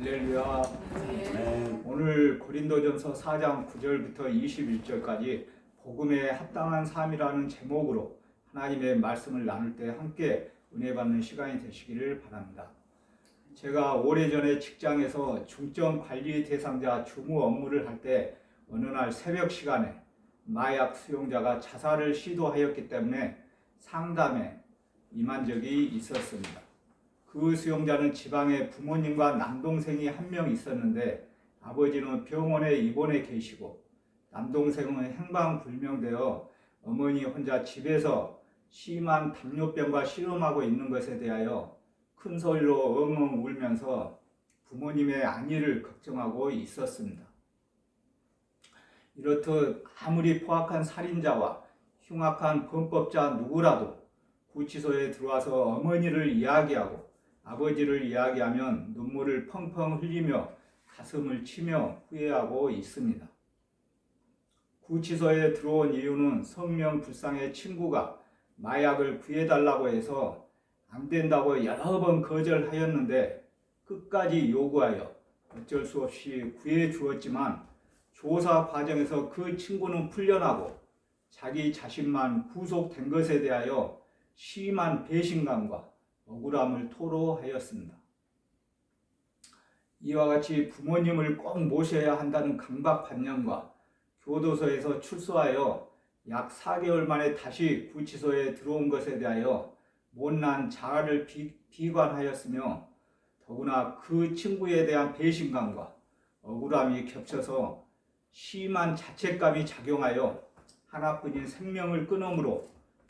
할렐루야. 네. 오늘 고린도전서 4장 9절부터 21절까지 복음에 합당한 삶이라는 제목으로 하나님의 말씀을 나눌 때 함께 은혜 받는 시간이 되시기를 바랍니다. 제가 오래전에 직장에서 중점 관리 대상자 주무 업무를 할 때 어느 날 새벽 시간에 마약 수용자가 자살을 시도하였기 때문에 상담에 임한 적이 있었습니다. 그 수용자는 지방에 부모님과 남동생이 한 명 있었는데 아버지는 병원에 입원해 계시고 남동생은 행방불명되어 어머니 혼자 집에서 심한 당뇨병과 씨름하고 있는 것에 대하여 큰 소리로 엉엉 울면서 부모님의 안위를 걱정하고 있었습니다. 이렇듯 아무리 포악한 살인자와 흉악한 범법자 누구라도 구치소에 들어와서 어머니를 이야기하고 아버지를 이야기하면 눈물을 펑펑 흘리며 가슴을 치며 후회하고 있습니다. 구치소에 들어온 이유는 성명불상의 친구가 마약을 구해달라고 해서 안 된다고 여러 번 거절하였는데 끝까지 요구하여 어쩔 수 없이 구해주었지만 조사 과정에서 그 친구는 풀려나고 자기 자신만 구속된 것에 대하여 심한 배신감과 억울함을 토로하였습니다. 이와 같이 부모님을 꼭 모셔야 한다는 강박관념과 교도소에서 출소하여 약 4개월 만에 다시 구치소에 들어온 것에 대하여 못난 자아를 비관하였으며 더구나 그 친구에 대한 배신감과 억울함이 겹쳐서 심한 자책감이 작용하여 하나뿐인 생명을 끊음으로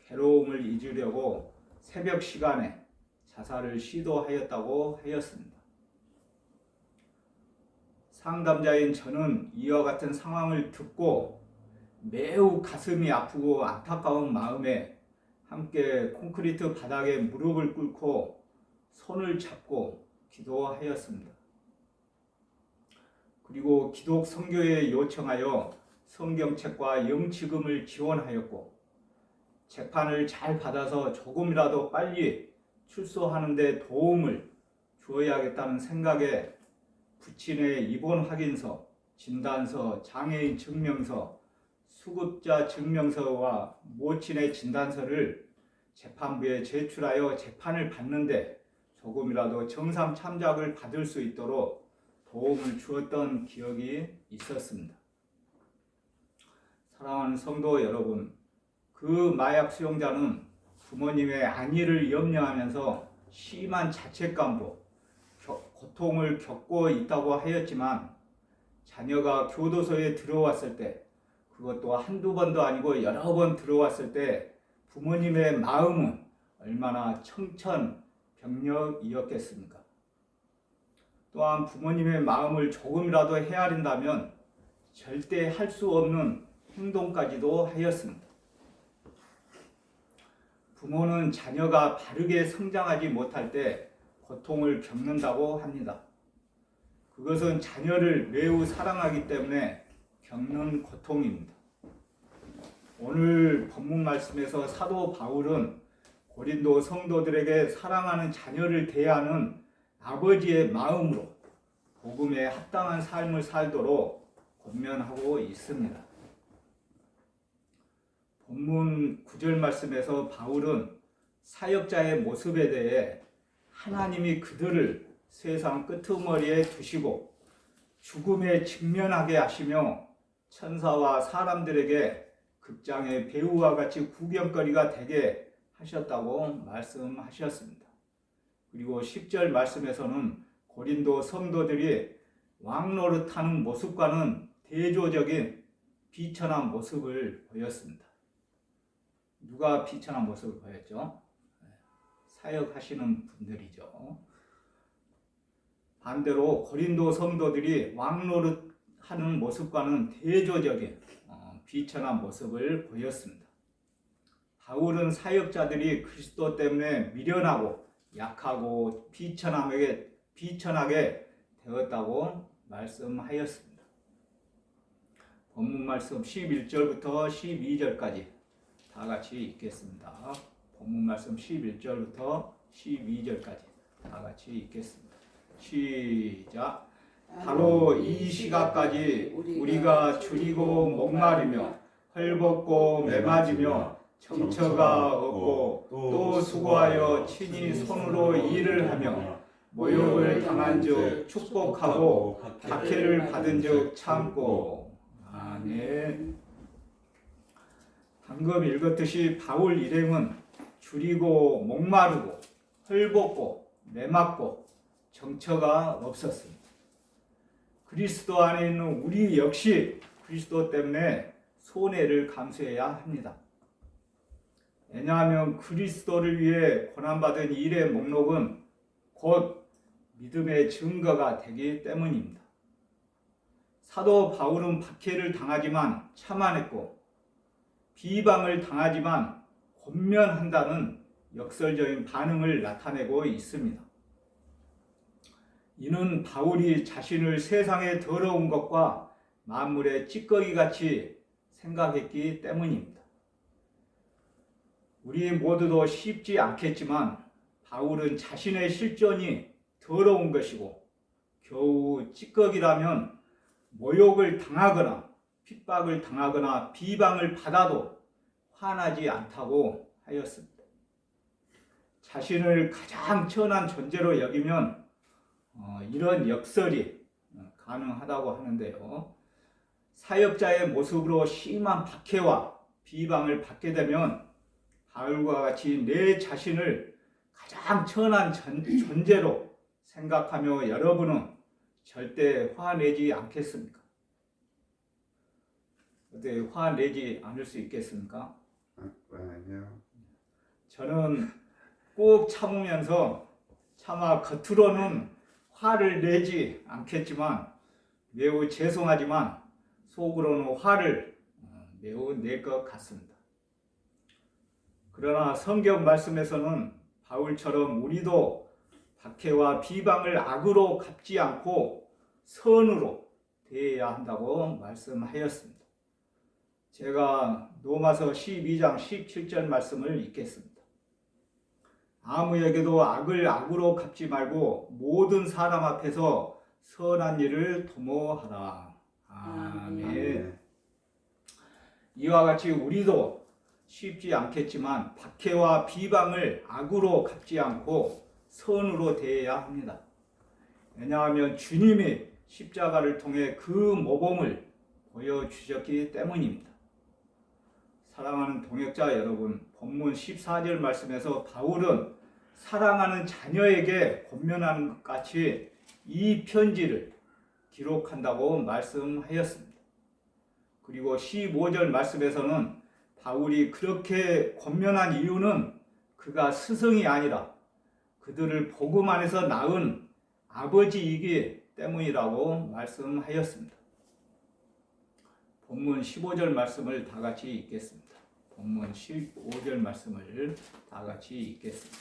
괴로움을 잊으려고 새벽 시간에 자살을 시도하였다고 하였습니다. 상담자인 저는 이와 같은 상황을 듣고 매우 가슴이 아프고 안타까운 마음에 함께 콘크리트 바닥에 무릎을 꿇고 손을 잡고 기도하였습니다. 그리고 기독 선교회에 요청하여 성경책과 영치금을 지원하였고 재판을 잘 받아서 조금이라도 빨리 출소하는 데 도움을 주어야겠다는 생각에 부친의 입원 확인서, 진단서, 장애인 증명서, 수급자 증명서와 모친의 진단서를 재판부에 제출하여 재판을 받는데 조금이라도 정상 참작을 받을 수 있도록 도움을 주었던 기억이 있었습니다. 사랑하는 성도 여러분, 그 마약 수용자는 부모님의 안위를 염려하면서 심한 자책감으로 고통을 겪고 있다고 하였지만 자녀가 교도소에 들어왔을 때 그것도 한두 번도 아니고 여러 번 들어왔을 때 부모님의 마음은 얼마나 청천벽력이었겠습니까? 또한 부모님의 마음을 조금이라도 헤아린다면 절대 할 수 없는 행동까지도 하였습니다. 부모는 자녀가 바르게 성장하지 못할 때 고통을 겪는다고 합니다. 그것은 자녀를 매우 사랑하기 때문에 겪는 고통입니다. 오늘 본문 말씀에서 사도 바울은 고린도 성도들에게 사랑하는 자녀를 대하는 아버지의 마음으로 복음에 합당한 삶을 살도록 권면하고 있습니다. 본문 9절 말씀에서 바울은 사역자의 모습에 대해 하나님이 그들을 세상 끄트머리에 두시고 죽음에 직면하게 하시며 천사와 사람들에게 극장의 배우와 같이 구경거리가 되게 하셨다고 말씀하셨습니다. 그리고 10절 말씀에서는 고린도 성도들이 왕노릇하는 모습과는 대조적인 비천한 모습을 보였습니다. 누가 비천한 모습을 보였죠? 사역하시는 분들이죠. 반대로 고린도 성도들이 왕노릇하는 모습과는 대조적인 비천한 모습을 보였습니다. 바울은 사역자들이 그리스도 때문에 미련하고 약하고 비천하게 되었다고 말씀하였습니다. 본문 말씀 11절부터 12절까지 다 같이 읽겠습니다. 본문 말씀 11절부터 12절까지 다 같이 읽겠습니다. 시작. 바로 이 시각까지 우리가 줄이고 목마르며 헐벗고 매맞으며 정처가 없고 또 수고하여 친히 손으로 일을 하며 모욕을 당한 즉 축복하고 박해를 받은 즉 참고. 아멘. 방금 읽었듯이 바울 일행은 줄이고 목마르고 헐벗고 매맞고 정처가 없었습니다. 그리스도 안에 있는 우리 역시 그리스도 때문에 손해를 감수해야 합니다. 왜냐하면 그리스도를 위해 고난받은 일의 목록은 곧 믿음의 증거가 되기 때문입니다. 사도 바울은 박해를 당하지만 참아냈고 비방을 당하지만 권면한다는 역설적인 반응을 나타내고 있습니다. 이는 바울이 자신을 세상의 더러운 것과 만물의 찌꺼기같이 생각했기 때문입니다. 우리 모두도 쉽지 않겠지만 바울은 자신의 실존이 더러운 것이고 겨우 찌꺼기라면 모욕을 당하거나 핍박을 당하거나 비방을 받아도 화나지 않다고 하였습니다. 자신을 가장 천한 존재로 여기면 이런 역설이 가능하다고 하는데요. 사역자의 모습으로 심한 박해와 비방을 받게 되면 바울과 같이 내 자신을 가장 천한 존재로 생각하며 여러분은 절대 화내지 않겠습니까? 어때, 화내지 않을 수 있겠습니까? 아니요. 저는 꼭 참으면서 차마 겉으로는 화를 내지 않겠지만 매우 죄송하지만 속으로는 화를 매우 낼 것 같습니다. 그러나 성경 말씀에서는 바울처럼 우리도 박해와 비방을 악으로 갚지 않고 선으로 대해야 한다고 말씀하였습니다. 제가 로마서 12장 17절 말씀을 읽겠습니다. 아무에게도 악을 악으로 갚지 말고 모든 사람 앞에서 선한 일을 도모하라. 아멘. 이와 같이 우리도 쉽지 않겠지만 박해와 비방을 악으로 갚지 않고 선으로 대해야 합니다. 왜냐하면 주님이 십자가를 통해 그 모범을 보여주셨기 때문입니다. 사랑하는 동역자 여러분, 본문 14절 말씀에서 바울은 사랑하는 자녀에게 권면하는 것 같이 이 편지를 기록한다고 말씀하였습니다. 그리고 15절 말씀에서는 바울이 그렇게 권면한 이유는 그가 스승이 아니라 그들을 복음 안에서 낳은 아버지이기 때문이라고 말씀하였습니다. 본문 15절 말씀을 다 같이 읽겠습니다. 본문 15절 말씀을 다 같이 읽겠습니다.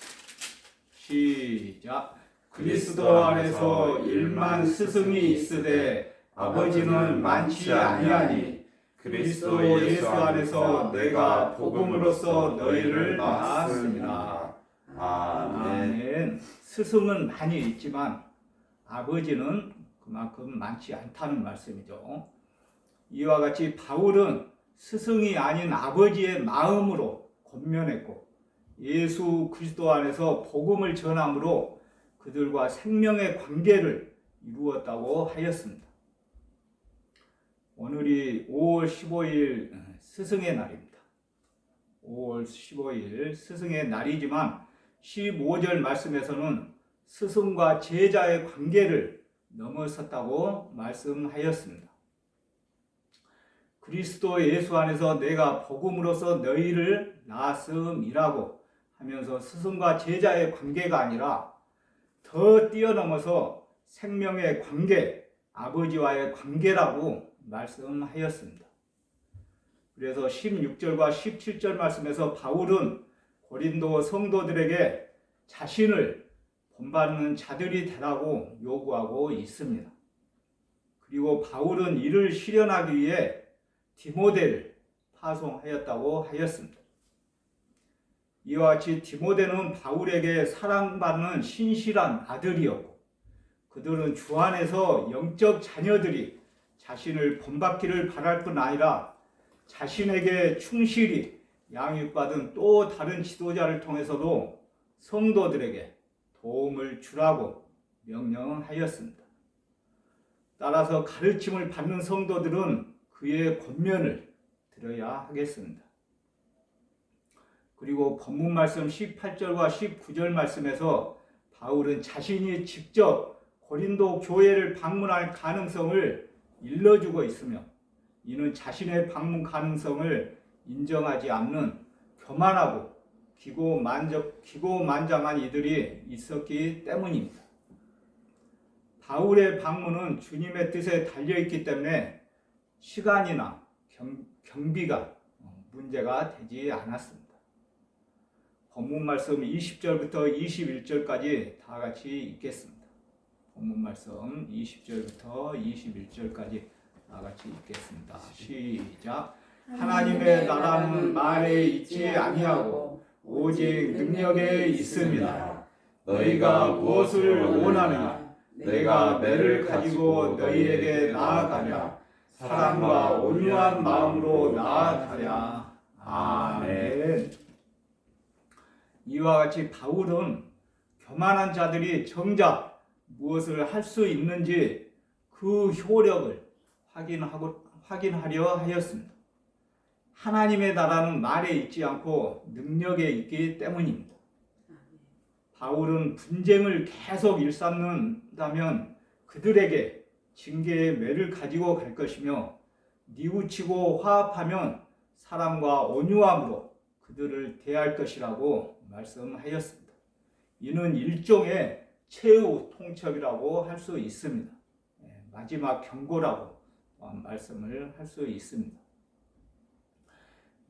시작. 그리스도 안에서 일만 스승이 있으되 아버지는 많지 아니하니 그리스도 예수 안에서 내가 복음으로써 너희를 낳았습니다. 아멘. 스승은 많이 있지만 아버지는 그만큼 많지 않다는 말씀이죠. 이와 같이 바울은 스승이 아닌 아버지의 마음으로 권면했고 예수 그리스도 안에서 복음을 전함으로 그들과 생명의 관계를 이루었다고 하였습니다. 오늘이 5월 15일 스승의 날입니다. 5월 15일 스승의 날이지만 15절 말씀에서는 스승과 제자의 관계를 넘어섰다고 말씀하였습니다. 그리스도 예수 안에서 내가 복음으로써 너희를 낳았음이라고 하면서 스승과 제자의 관계가 아니라 더 뛰어넘어서 생명의 관계, 아버지와의 관계라고 말씀하였습니다. 그래서 16절과 17절 말씀에서 바울은 고린도 성도들에게 자신을 본받는 자들이 되라고 요구하고 있습니다. 그리고 바울은 이를 실현하기 위해 디모데를 파송하였다고 하였습니다. 이와 같이 디모데는 바울에게 사랑받는 신실한 아들이었고 그들은 주 안에서 영적 자녀들이 자신을 본받기를 바랄 뿐 아니라 자신에게 충실히 양육받은 또 다른 지도자를 통해서도 성도들에게 도움을 주라고 명령하였습니다. 따라서 가르침을 받는 성도들은 그의 권면을 들어야 하겠습니다. 그리고 본문 말씀 18절과 19절 말씀에서 바울은 자신이 직접 고린도 교회를 방문할 가능성을 일러주고 있으며 이는 자신의 방문 가능성을 인정하지 않는 교만하고 기고만장한 이들이 있었기 때문입니다. 바울의 방문은 주님의 뜻에 달려있기 때문에 시간이나 경비가 문제가 되지 않았습니다. 본문 말씀 20절부터 21절까지 다 같이 읽겠습니다. 본문 말씀 20절부터 21절까지 다 같이 읽겠습니다. 시작. 하나님의 나라는 말에 있지 아니하고 오직 능력에 있습니다. 너희가 무엇을 원하느냐? 내가 매를 가지고 너희에게 나아가랴. 사랑과 온유한 마음으로 나아가랴. 아멘. 이와 같이 바울은 교만한 자들이 정작 무엇을 할 수 있는지 그 효력을 확인하려 하였습니다. 하나님의 나라는 말에 있지 않고 능력에 있기 때문입니다. 바울은 분쟁을 계속 일삼는다면 그들에게 징계의 매를 가지고 갈 것이며 뉘우치고 화합하면 사랑과 온유함으로 그들을 대할 것이라고 말씀하였습니다. 이는 일종의 최후 통첩이라고 할 수 있습니다. 마지막 경고라고 말씀을 할 수 있습니다.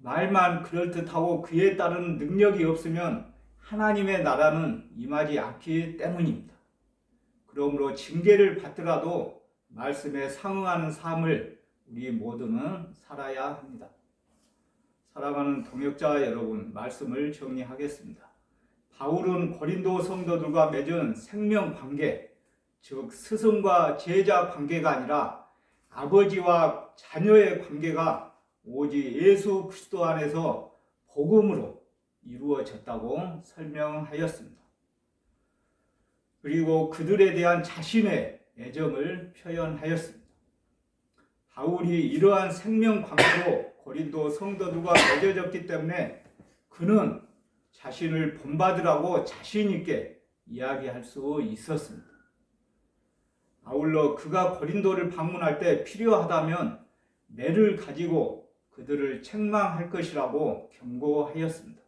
말만 그럴듯하고 그에 따른 능력이 없으면 하나님의 나라는 임하지 않기 때문입니다. 그러므로 징계를 받더라도 말씀에 상응하는 삶을 우리 모두는 살아야 합니다. 사랑하는 동역자 여러분, 말씀을 정리하겠습니다. 바울은 고린도 성도들과 맺은 생명 관계, 즉 스승과 제자 관계가 아니라 아버지와 자녀의 관계가 오직 예수 그리스도 안에서 복음으로 이루어졌다고 설명하였습니다. 그리고 그들에 대한 자신의 애정을 표현하였습니다. 바울이 이러한 생명 관계로 고린도 성도들과 맺어졌기 때문에 그는 자신을 본받으라고 자신 있게 이야기할 수 있었습니다. 아울러 그가 고린도를 방문할 때 필요하다면 매를 가지고 그들을 책망할 것이라고 경고하였습니다.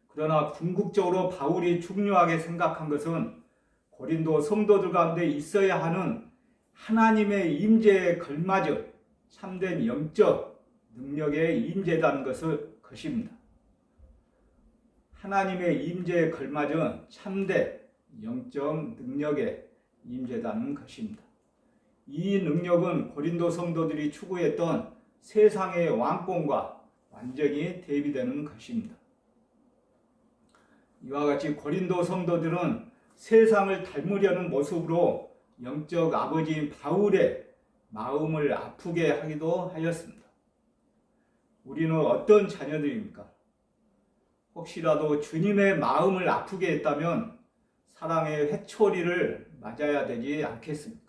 그러나 궁극적으로 바울이 중요하게 생각한 것은 고린도 성도들 가운데 있어야 하는 하나님의 임재에 걸맞은 참된 영적 능력의 임재라는 것입니다. 하나님의 임재에 걸맞은 참된 영적 능력의 임재라는 것입니다. 이 능력은 고린도 성도들이 추구했던 세상의 왕권과 완전히 대비되는 것입니다. 이와 같이 고린도 성도들은 세상을 닮으려는 모습으로 영적 아버지인 바울의 마음을 아프게 하기도 하였습니다. 우리는 어떤 자녀들입니까? 혹시라도 주님의 마음을 아프게 했다면 사랑의 회초리를 맞아야 되지 않겠습니까?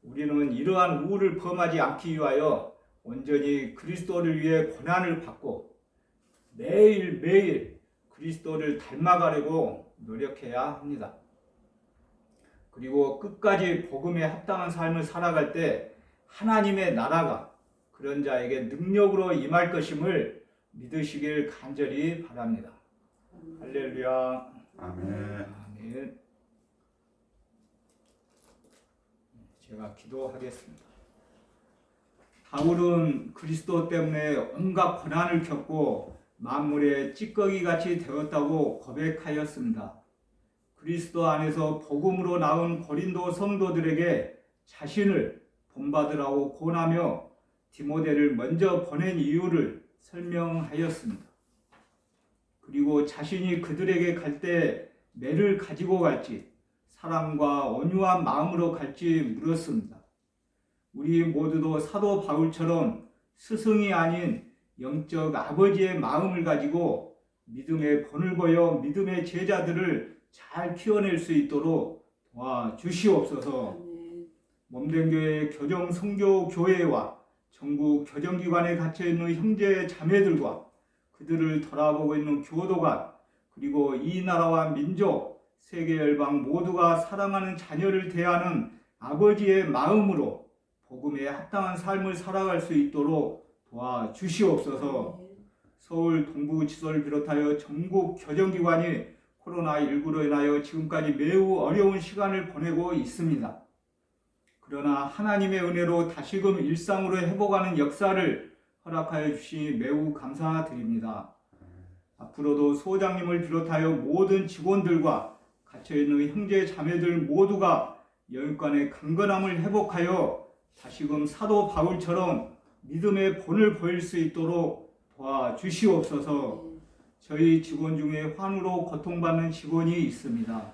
우리는 이러한 우를 범하지 않기 위하여 온전히 그리스도를 위해 고난을 받고 매일매일 그리스도를 닮아가려고 노력해야 합니다. 그리고 끝까지 복음에 합당한 삶을 살아갈 때 하나님의 나라가 그런 자에게 능력으로 임할 것임을 믿으시길 간절히 바랍니다. 할렐루야. 아멘. 아멘. 제가 기도하겠습니다. 바울은 그리스도 때문에 온갖 고난을 겪고 만물의 찌꺼기같이 되었다고 고백하였습니다. 그리스도 안에서 복음으로 나온 고린도 성도들에게 자신을 본받으라고 권하며 디모데를 먼저 보낸 이유를 설명하였습니다. 그리고 자신이 그들에게 갈 때 매를 가지고 갈지 사랑과 온유한 마음으로 갈지 물었습니다. 우리 모두도 사도 바울처럼 스승이 아닌 영적 아버지의 마음을 가지고 믿음의 본을 보여 믿음의 제자들을 잘 키워낼 수 있도록 도와주시옵소서. 몸된 교회 교정 선교 교회와 전국 교정기관에 갇혀있는 형제 자매들과 그들을 돌아보고 있는 교도관 그리고 이 나라와 민족 세계 열방 모두가 사랑하는 자녀를 대하는 아버지의 마음으로 복음에 합당한 삶을 살아갈 수 있도록 도와주시옵소서. 서울 동부지소를 비롯하여 전국 교정기관이 코로나19로 인하여 지금까지 매우 어려운 시간을 보내고 있습니다. 그러나 하나님의 은혜로 다시금 일상으로 회복하는 역사를 허락하여 주시니 매우 감사드립니다. 앞으로도 소장님을 비롯하여 모든 직원들과 갇혀있는 형제 자매들 모두가 영육간의 강건함을 회복하여 다시금 사도 바울처럼 믿음의 본을 보일 수 있도록 도와주시옵소서. 저희 직원 중에 환우로 고통받는 직원이 있습니다.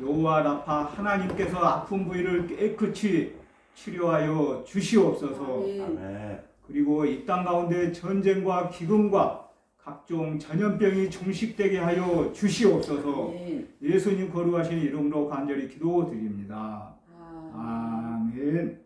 여호와 라파 하나님께서 아픈 부위를 깨끗이 치료하여 주시옵소서. 아멘. 그리고 이 땅 가운데 전쟁과 기근과 각종 전염병이 종식되게 하여 주시옵소서. 예수님 거룩하신 이름으로 간절히 기도드립니다. 아멘.